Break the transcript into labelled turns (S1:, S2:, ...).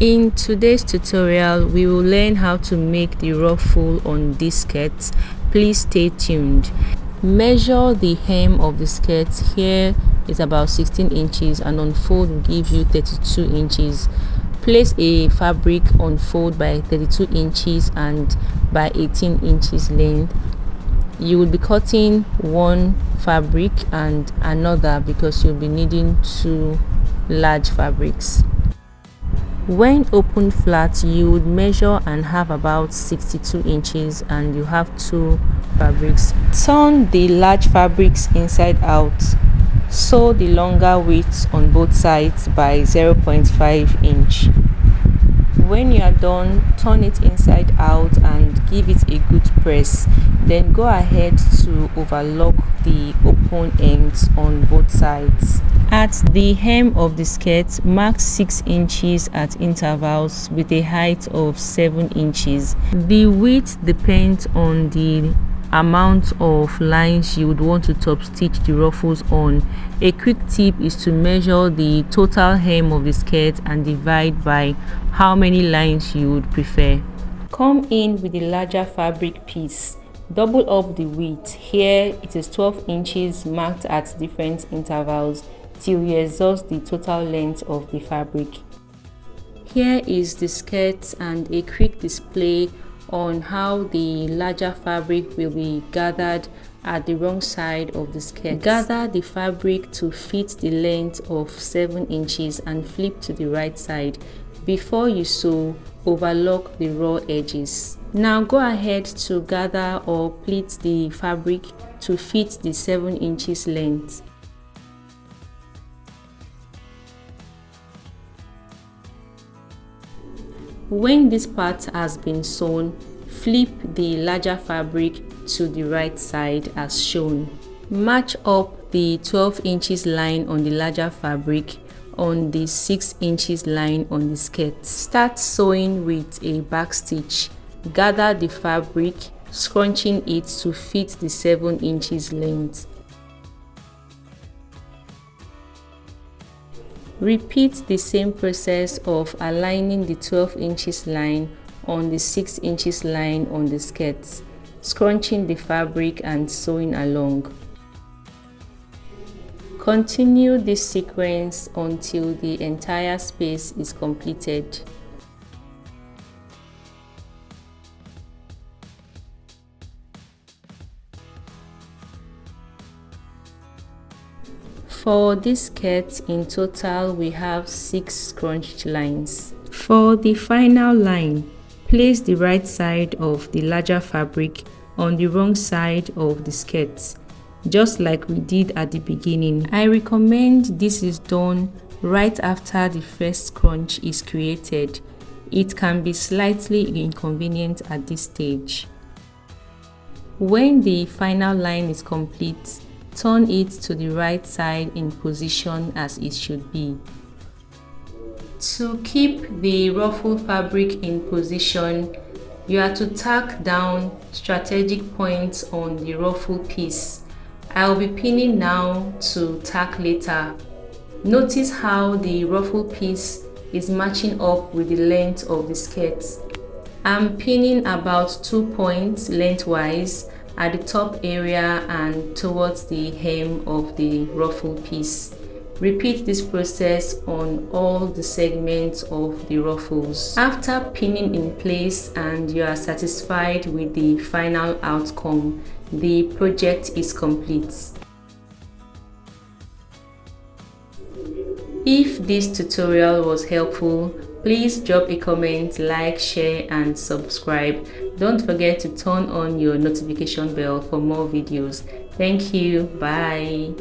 S1: In today's tutorial, we will learn how to make the ruffle on this skirt. Please stay tuned. Measure the hem of the skirt. Here is about 16 inches and on fold will give you 32 inches. Place a fabric on fold by 32 inches and by 18 inches length. You will be cutting one fabric and another because you'll be needing two large fabrics. When opened flat, you would measure and have about 62 inches and you have two fabrics. Turn the large fabrics inside out. Sew the longer widths on both sides by 0.5 inch. When you are done, turn it inside out and give it a good press. Then go ahead to overlock the open ends on both sides. At the hem of the skirt, mark 6 inches at intervals with a height of 7 inches. The width depends on the amount of lines you would want to top stitch the ruffles on. A quick tip is to measure the total hem of the skirt and divide by how many lines you would prefer. Come in with the larger fabric piece. Double up the width. Here it is 12 inches marked at different intervals till you exhaust the total length of the fabric. Here is the skirt and a quick display on how the larger fabric will be gathered at the wrong side of the skirt. Gather the fabric to fit the length of 7 inches and flip to the right side. Before you sew, overlock the raw edges. Now go ahead to gather or pleat the fabric to fit the 7 inches length. When this part has been sewn, flip the larger fabric to the right side as shown. Match up the 12 inches line on the larger fabric on the 6 inches line on the skirt. Start sewing with a back stitch. Gather the fabric, scrunching it to fit the 7 inches length. Repeat the same process of aligning the 12 inches line on the 6 inches line on the skirt, scrunching the fabric and sewing along. Continue this sequence until the entire space is completed. For this skirt, in total we have 6 scrunched lines. For the final line, place the right side of the larger fabric on the wrong side of the skirt, just like we did at the beginning. I recommend this is done right after the first scrunch is created. It can be slightly inconvenient at this stage. When the final line is complete, turn it to the right side in position as it should be. To keep the ruffle fabric in position, you are to tack down strategic points on the ruffle piece. I will be pinning now to tack later. Notice how the ruffle piece is matching up with the length of the skirt. I'm pinning about 2 points lengthwise at the top area and towards the hem of the ruffle piece. Repeat this process on all the segments of the ruffles. After pinning in place and you are satisfied with the final outcome, the project is complete. If this tutorial was helpful, please drop a comment, like, share and subscribe. Don't forget to turn on your notification bell for more videos. Thank you. Bye.